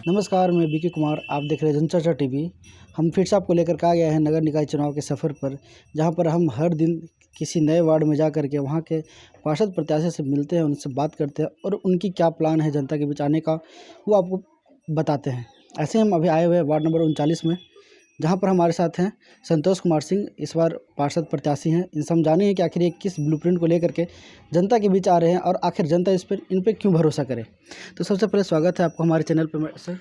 नमस्कार, मैं बीके कुमार। आप देख रहे हैं जनचर्चा टीवी। हम फिर से आपको लेकर के आ गए हैं नगर निकाय चुनाव के सफ़र पर, जहां पर हम हर दिन किसी नए वार्ड में जा कर के वहां के पार्षद प्रत्याशी से मिलते हैं, उनसे बात करते हैं और उनकी क्या प्लान है जनता के बीच आने का, वो आपको बताते हैं। ऐसे हम अभी आए हुए हैं वार्ड नंबर 39 में, जहां पर हमारे साथ हैं संतोष कुमार सिंह, इस बार पार्षद प्रत्याशी हैं। इनसे हम जानेंगे कि आखिर ये किस ब्लूप्रिंट को लेकर के जनता के बीच आ रहे हैं और आखिर जनता इन पर क्यों भरोसा करे। तो सबसे पहले स्वागत है आपको हमारे चैनल पर सर।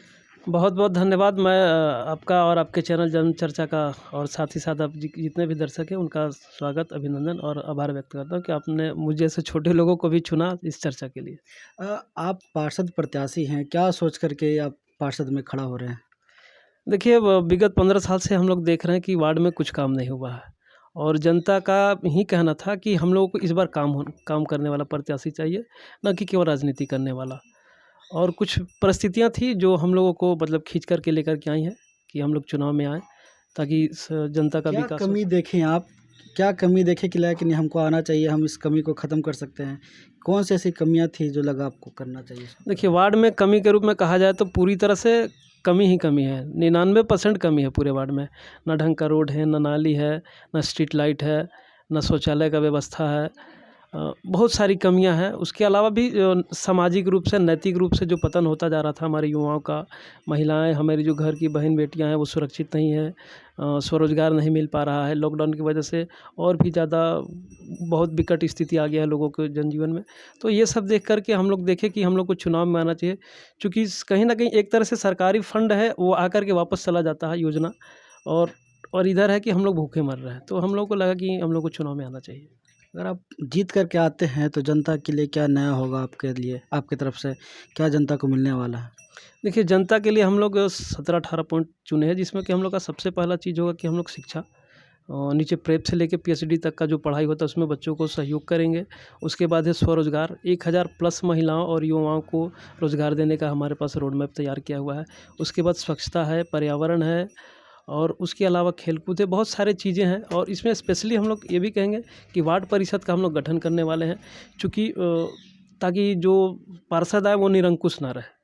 बहुत बहुत धन्यवाद। मैं आपका और आपके चैनल जनचर्चा का और साथ ही साथ आप जितने भी दर्शक हैं उनका स्वागत, अभिनंदन और आभार व्यक्त करता हूं कि आपने मुझ जैसे छोटे लोगों को भी चुना इस चर्चा के लिए। आप पार्षद प्रत्याशी हैं, क्या सोच करके आप पार्षद में खड़ा हो रहे हैं? देखिए, विगत 15 साल से हम लोग देख रहे हैं कि वार्ड में कुछ काम नहीं हुआ है और जनता का ही कहना था कि हम लोगों को इस बार काम करने वाला प्रत्याशी चाहिए, न कि केवल राजनीति करने वाला। और कुछ परिस्थितियां थी जो हम लोगों को मतलब खींच कर के लेकर के आई हैं कि हम लोग चुनाव में आए ताकि जनता का क्या विकास कमी देखें आप, क्या कमी देखें कि लगा कि नहीं हमको आना चाहिए, हम इस कमी को ख़त्म कर सकते हैं? कौन सी ऐसी कमियां थी जो लगा आपको करना चाहिए? देखिए, वार्ड में कमी के रूप में कहा जाए तो पूरी तरह से कमी ही कमी है। 99% कमी है पूरे वार्ड में। ना ढंग का रोड है, ना नाली है, ना स्ट्रीट लाइट है, ना शौचालय का व्यवस्था है। बहुत सारी कमियां हैं। उसके अलावा भी सामाजिक रूप से, नैतिक रूप से जो पतन होता जा रहा था हमारे युवाओं का, महिलाएं, हमारी जो घर की बहन बेटियां हैं वो सुरक्षित नहीं हैं। स्वरोजगार नहीं मिल पा रहा है लॉकडाउन की वजह से, और भी ज़्यादा बहुत विकट स्थिति आ गया है लोगों के जनजीवन में। तो ये सब देख कर के हम लोग देखें कि हम लोग को चुनाव में आना चाहिए, चूँकि कहीं न कहीं एक तरह से सरकारी फंड है वो आकर के वापस चला जाता है योजना, और इधर है कि हम लोग भूखे मर रहे हैं। तो हम लोग को लगा कि हम लोग को चुनाव में आना चाहिए। अगर आप जीत करके आते हैं तो जनता के लिए क्या नया होगा आपके लिए, आपकी तरफ से क्या जनता को मिलने वाला है? देखिए, जनता के लिए हम लोग 17-18 पॉइंट चुने हैं, जिसमें कि हम लोग का सबसे पहला चीज़ होगा कि हम लोग शिक्षा, नीचे प्रेप से लेके पीएचडी तक का जो पढ़ाई होता है उसमें बच्चों को सहयोग करेंगे। उसके बाद है स्वरोजगार, 1000 प्लस महिलाओं और युवाओं को रोज़गार देने का हमारे पास रोड मैप तैयार किया हुआ है। उसके बाद स्वच्छता है, पर्यावरण है, और उसके अलावा खेलकूद है, बहुत सारी चीज़ें हैं। और इसमें स्पेशली हम लोग ये भी कहेंगे कि वार्ड परिषद का हम लोग गठन करने वाले हैं, चूँकि ताकि जो पार्षद आए वो निरंकुश ना रहे।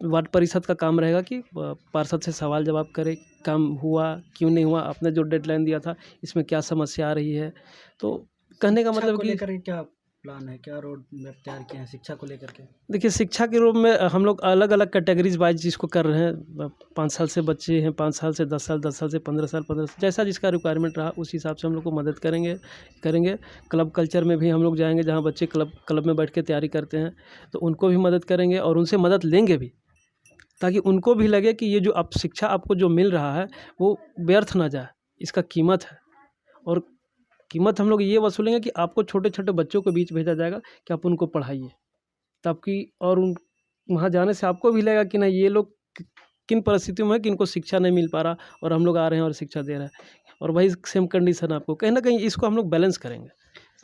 वार्ड परिषद का काम रहेगा कि पार्षद से सवाल जवाब करे, काम हुआ क्यों नहीं हुआ, आपने जो डेडलाइन दिया था इसमें क्या समस्या आ रही है। तो कहने का शिक्षा मतलब को कि लेकर के क्या प्लान है, क्या रोड मैप तैयार किए हैं शिक्षा को लेकर के? देखिए, शिक्षा के रूप में हम लोग अलग अलग कैटेगरीज वाइज जिसको कर रहे हैं। 5 साल से बच्चे हैं, 5 साल से 10 साल, 10 साल से 15 साल, 15 साल, जैसा जिसका रिक्वायरमेंट रहा उस हिसाब से हम लोग को मदद करेंगे। क्लब कल्चर में भी हम लोग जाएंगे, जहाँ बच्चे क्लब में बैठ के तैयारी करते हैं, तो उनको भी मदद करेंगे और उनसे मदद लेंगे भी, ताकि उनको भी लगे कि ये जो अब शिक्षा आपको जो मिल रहा है वो व्यर्थ ना जाए, इसका कीमत है। और कीमत हम लोग ये वसूलेंगे कि आपको छोटे-छोटे बच्चों के बीच भेजा जाएगा कि आप उनको पढ़ाइए, ताकि और उन वहाँ जाने से आपको भी लगेगा कि नहीं, ये लोग किन परिस्थितियों में, किनको शिक्षा नहीं मिल पा रहा और हम लोग आ रहे हैं और शिक्षा दे रहे हैं, और वही सेम कंडीशन आपको कहीं ना कहीं इसको हम लोग बैलेंस करेंगे।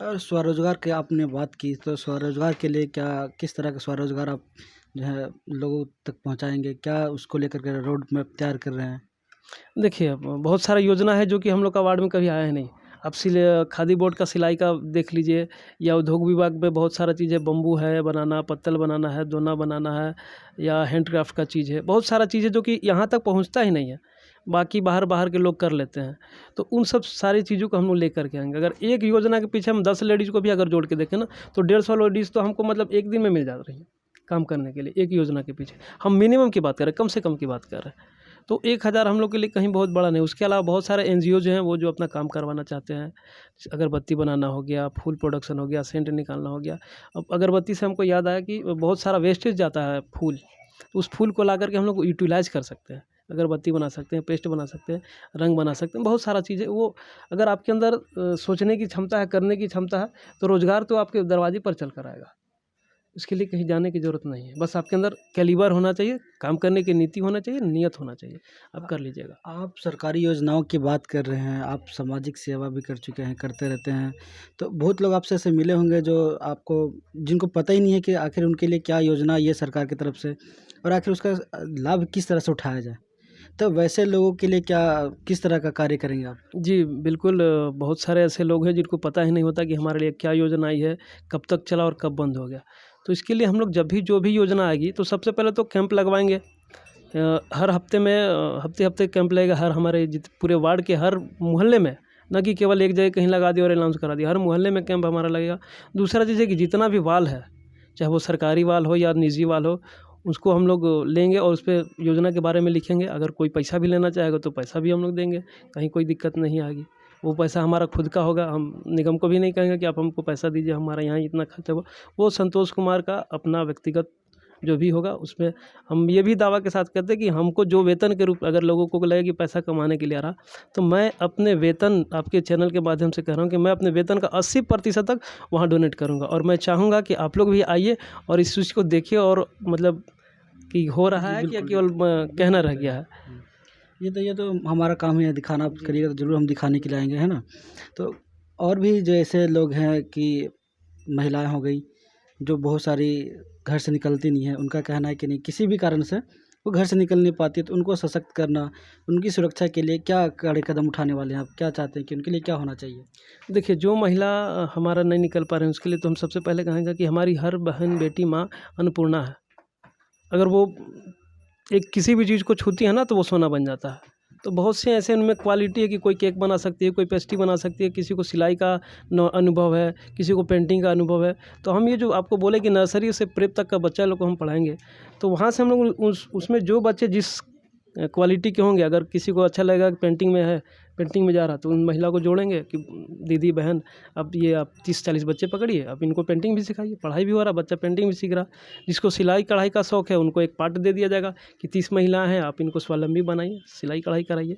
और स्वरोजगार की आपने बात की, तो स्वरोजगार के लिए क्या, किस तरह का स्वरोजगार आप जो है लोगों तक पहुंचाएंगे, क्या उसको लेकर के रोड मैप तैयार कर रहे हैं? देखिए, बहुत सारा योजना है जो कि हम लोग का वार्ड में कभी आया है नहीं। आप खादी बोर्ड का सिलाई का देख लीजिए, या उद्योग विभाग में बहुत सारा चीज़ है, बम्बू है बनाना, पत्तल बनाना है, दोना बनाना है, या हैंडक्राफ्ट का चीज़ है। बहुत सारा चीज़ है जो कि यहाँ तक पहुँचता ही नहीं है, बाकी बाहर के लोग कर लेते हैं। तो उन सब सारी चीज़ों को हम लोग लेकर के आएँगे। अगर एक योजना के पीछे हम 10 लेडीज़ को भी अगर जोड़ के देखें ना, तो 150 लेडीज़ तो हमको मतलब एक दिन में मिल जा रही हैं काम करने के लिए, एक योजना के पीछे। हम मिनिमम की बात कर रहे हैं, कम से कम की बात कर रहे हैं। तो 1000 हम लोग के लिए कहीं बहुत बड़ा नहीं। उसके अलावा बहुत सारे एनजीओ जो हैं वो जो अपना काम करवाना चाहते हैं, अगरबत्ती बनाना हो गया, फूल प्रोडक्शन हो गया, सेंट निकालना हो गया। अब अगरबत्ती से हमको याद आया कि बहुत सारा वेस्टेज जाता है फूल, तो उस फूल को ला करके हम लोग यूटिलाइज़ कर सकते हैं, अगरबत्ती बना सकते हैं, पेस्ट बना सकते हैं, रंग बना सकते हैं, बहुत सारा चीज़ है। वो अगर आपके अंदर सोचने की क्षमता है, करने की क्षमता है, तो रोज़गार तो आपके दरवाजे पर चल कर आएगा। उसके लिए कहीं जाने की ज़रूरत नहीं है, बस आपके अंदर कैलिबर होना चाहिए, काम करने की नीति होना चाहिए, नियत होना चाहिए, आप कर लीजिएगा। आप सरकारी योजनाओं की बात कर रहे हैं, आप सामाजिक सेवा भी कर चुके हैं, करते रहते हैं, तो बहुत लोग आपसे ऐसे मिले होंगे जो आपको, जिनको पता ही नहीं है कि आखिर उनके लिए क्या योजना ये सरकार की तरफ से, और आखिर उसका लाभ किस तरह से उठाया जाए। तो वैसे लोगों के लिए क्या, किस तरह का कार्य करेंगे आप? जी, बिल्कुल। बहुत सारे ऐसे लोग हैं जिनको पता ही नहीं होता कि हमारे लिए क्या योजना आई है, कब तक चला और कब बंद हो गया। तो इसके लिए हम लोग जब भी जो भी योजना आएगी तो सबसे पहले तो कैंप लगवाएँगे, हर हफ्ते में हफ्ते कैंप लगेगा, हर हमारे पूरे वार्ड के हर मोहल्ले में, न कि केवल एक जगह कहीं लगा दिया और अनाउंस करा दिया, हर मोहल्ले में कैंप हमारा लगेगा। दूसरा चीज़ है कि जितना भी वाल है, चाहे वो सरकारी वाल हो या निजी वाल हो, उसको हम लोग लेंगे और उस पे योजना के बारे में लिखेंगे। अगर कोई पैसा भी लेना चाहेगा तो पैसा भी हम लोग देंगे, कहीं कोई दिक्कत नहीं आएगी। वो पैसा हमारा खुद का होगा, हम निगम को भी नहीं कहेंगे कि आप हमको पैसा दीजिए, हमारा यहाँ इतना खर्च है। वो संतोष कुमार का अपना व्यक्तिगत जो भी होगा, उसमें हम ये भी दावा के साथ कहते हैं कि हमको जो वेतन के रूप, अगर लोगों को लगे कि पैसा कमाने के लिए आ रहा, तो मैं अपने वेतन, आपके चैनल के माध्यम से कह रहा हूँ कि मैं अपने वेतन का 80% तक वहाँ डोनेट करूँगा। और मैं चाहूँगा कि आप लोग भी आइए और इस चीज़ को देखिए, और मतलब कि हो रहा है कि या केवल कहना रह गया है। ये तो हमारा काम ही है, दिखाना। आप करिएगा तो ज़रूर हम दिखाने के लिए आएँगे, है ना? तो और भी जो ऐसे लोग हैं कि महिलाएं हो गई जो बहुत सारी घर से निकलती नहीं है, उनका कहना है कि नहीं, किसी भी कारण से वो घर से निकल नहीं पाती, तो उनको सशक्त करना, उनकी सुरक्षा के लिए क्या कड़े कदम उठाने वाले हैं आप? क्या चाहते हैं कि उनके लिए क्या होना चाहिए? देखिए, जो महिला हमारा नहीं निकल पा रहे हैं, उसके लिए तो हम सबसे पहले कहेंगे कि हमारी हर बहन, बेटी, माँ अन्नपूर्णा है। अगर वो एक किसी भी चीज़ को छूती है ना, तो वो सोना बन जाता है। तो बहुत से ऐसे उनमें क्वालिटी है कि कोई केक बना सकती है, कोई पेस्ट्री बना सकती है, किसी को सिलाई का अनुभव है, किसी को पेंटिंग का अनुभव है। तो हम ये जो आपको बोले कि नर्सरी से प्रेप तक का बच्चा लोग को हम पढ़ाएंगे, तो वहाँ से हम लोग उसमें जो बच्चे जिस क्वालिटी के होंगे, अगर किसी को अच्छा लगेगा कि पेंटिंग में है, पेंटिंग में जा रहा, तो उन महिला को जोड़ेंगे कि दीदी, बहन, अब ये आप 30-40 बच्चे पकड़िए, अब इनको पेंटिंग भी सिखाइए, पढ़ाई भी हो रहा, बच्चा पेंटिंग भी सीख रहा। जिसको सिलाई कढ़ाई का शौक़ है, उनको एक पार्ट दे दिया जाएगा कि 30 महिलाएं हैं, आप इनको स्वावलंबी बनाइए, सिलाई कढ़ाई कराइए,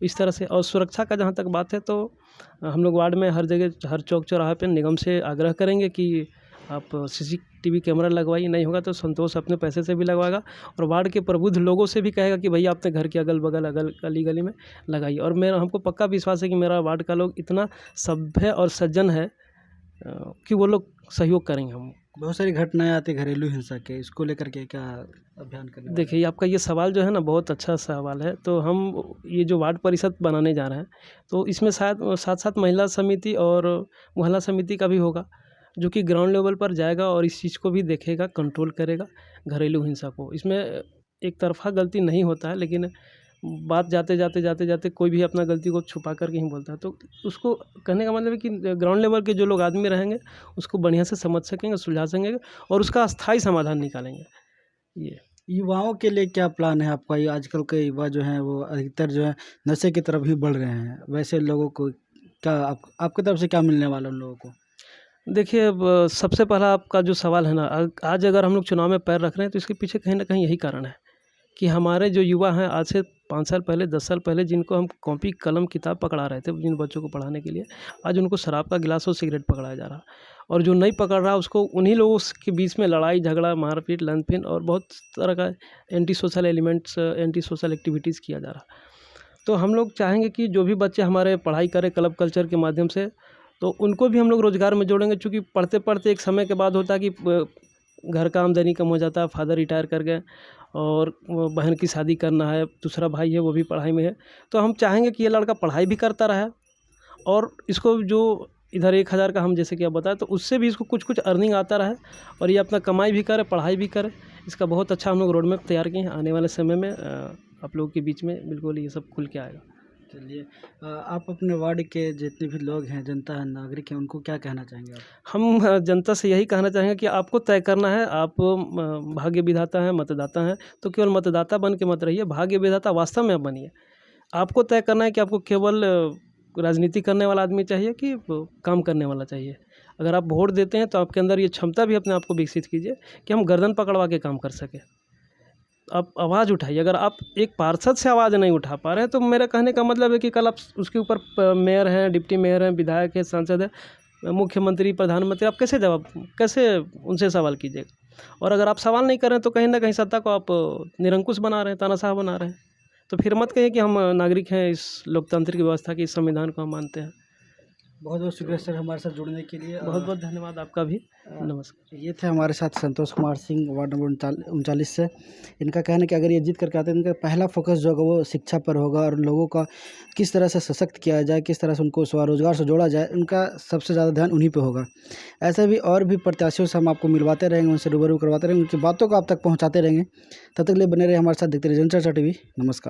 इस तरह से। और सुरक्षा का जहाँ तक बात है, तो हम लोग वार्ड में हर जगह, हर चौक चौराहे पे निगम से आग्रह करेंगे कि आप CCTV कैमरा लगवाइए। नहीं होगा तो संतोष अपने पैसे से भी लगवाएगा, और वार्ड के प्रबुद्ध लोगों से भी कहेगा कि भैया अपने घर के अगल बगल, गली गली में लगाइए। और हमको पक्का विश्वास है कि मेरा वार्ड का लोग इतना सभ्य और सज्जन है कि वो लोग सहयोग करेंगे। हम बहुत सारी घटनाएं आती घरेलू हिंसा के, इसको लेकर के क्या अभियान करने वाले हैं? देखिए, आपका ये सवाल जो है ना, बहुत अच्छा सवाल है। तो हम ये जो वार्ड परिषद बनाने जा रहे हैं, तो इसमें शायद साथ साथ महिला समिति और मोहल्ला समिति का भी होगा, जो कि ग्राउंड लेवल पर जाएगा और इस चीज़ को भी देखेगा, कंट्रोल करेगा घरेलू हिंसा को। इसमें एक तरफ़ा गलती नहीं होता है, लेकिन बात जाते कोई भी अपना गलती को छुपा कर के ही बोलता है। तो उसको कहने का मतलब है कि ग्राउंड लेवल के जो लोग आदमी रहेंगे, उसको बढ़िया से समझ सकेंगे, सुलझा सकेंगे और उसका अस्थायी समाधान निकालेंगे। ये युवाओं के लिए क्या प्लान है आपका? ये आजकल के युवा जो हैं वो अधिकतर जो है नशे की तरफ ही बढ़ रहे हैं, वैसे लोगों को क्या आपकी तरफ से क्या मिलने वाला है उन लोगों को? देखिए, अब सबसे पहला आपका जो सवाल है ना, आज अगर हम लोग चुनाव में पैर रख रहे हैं, तो इसके पीछे कहीं ना कहीं यही कारण है कि हमारे जो युवा हैं, आज से 5 साल पहले, 10 साल पहले, जिनको हम कॉपी कलम किताब पकड़ा रहे थे जिन बच्चों को पढ़ाने के लिए, आज उनको शराब का गिलास और सिगरेट पकड़ाया जा रहा। और जो नहीं पकड़ रहा, उसको उन्हीं लोगों के बीच में लड़ाई झगड़ा, मारपीट, लंथपिन और बहुत तरह का anti social elements, anti social activities किया जा रहा। तो हम लोग चाहेंगे कि जो भी बच्चे हमारे पढ़ाई करें क्लब कल्चर के माध्यम से, तो उनको भी हम लोग रोज़गार में जोड़ेंगे। चूँकि पढ़ते पढ़ते एक समय के बाद होता है कि घर का आमदनी कम हो जाता है, फादर रिटायर कर गए और वो बहन की शादी करना है, दूसरा भाई है वो भी पढ़ाई में है। तो हम चाहेंगे कि ये लड़का पढ़ाई भी करता रहे और इसको जो इधर 1000 का हम जैसे कि आप बताएं, तो उससे भी इसको कुछ कुछ अर्निंग आता रहे और ये अपना कमाई भी करे, पढ़ाई भी करे। इसका बहुत अच्छा हम लोग रोड मैप तैयार किए हैं। आने वाले समय में आप लोगों के बीच में बिल्कुल ये सब खुल के आएगा। चलिए, आप अपने वार्ड के जितने भी लोग हैं, जनता है, नागरिक हैं, उनको क्या कहना चाहेंगे आप? हम जनता से यही कहना चाहेंगे कि आपको तय करना है। आप भाग्य विधाता हैं, मतदाता हैं, तो केवल मतदाता बन के मत रहिए, भाग्य विधाता वास्तव में आप बनिए। आपको तय करना है कि आपको केवल राजनीति करने वाला आदमी चाहिए कि काम करने वाला चाहिए। अगर आप वोट देते हैं तो आपके अंदर ये क्षमता भी अपने आप को विकसित कीजिए कि हम गर्दन पकड़वा के काम कर सकें। आप आवाज़ उठाइए। अगर आप एक पार्षद से आवाज़ नहीं उठा पा रहे हैं, तो मेरा कहने का मतलब है कि कल आप उसके ऊपर मेयर हैं, डिप्टी मेयर हैं, विधायक हैं, सांसद हैं, मुख्यमंत्री, प्रधानमंत्री, आप कैसे उनसे सवाल कीजिएगा। और अगर आप सवाल नहीं कर रहे हैं, तो कहीं ना कहीं सत्ता को आप निरंकुश बना रहे हैं, तानाशाह बना रहे हैं। तो फिर मत कहिए कि हम नागरिक हैं, इस लोकतांत्रिक व्यवस्था की, इस संविधान को हम मानते हैं। बहुत बहुत शुक्रिया सर हमारे साथ जुड़ने के लिए। बहुत बहुत धन्यवाद आपका भी। नमस्कार। ये थे हमारे साथ संतोष कुमार सिंह, वार्ड नंबर 39 से। इनका कहना है कि अगर ये जीत करके आते हैं, इनका पहला फोकस जो होगा वो शिक्षा पर होगा और लोगों का किस तरह से सशक्त किया जाए, किस तरह से उनको स्वरोजगार से जोड़ा जाए, उनका सबसे ज़्यादा ध्यान उन्हीं पे होगा। ऐसे भी और भी प्रत्याशियों से हम आपको मिलवाते रहेंगे, उनसे रूबरू करवाते रहेंगे, उनकी बातों को आप तक पहुँचाते रहेंगे। तब तक के लिए बने रहे हमारे साथ, देखते रहिए जनचर्चा टीवी। नमस्कार।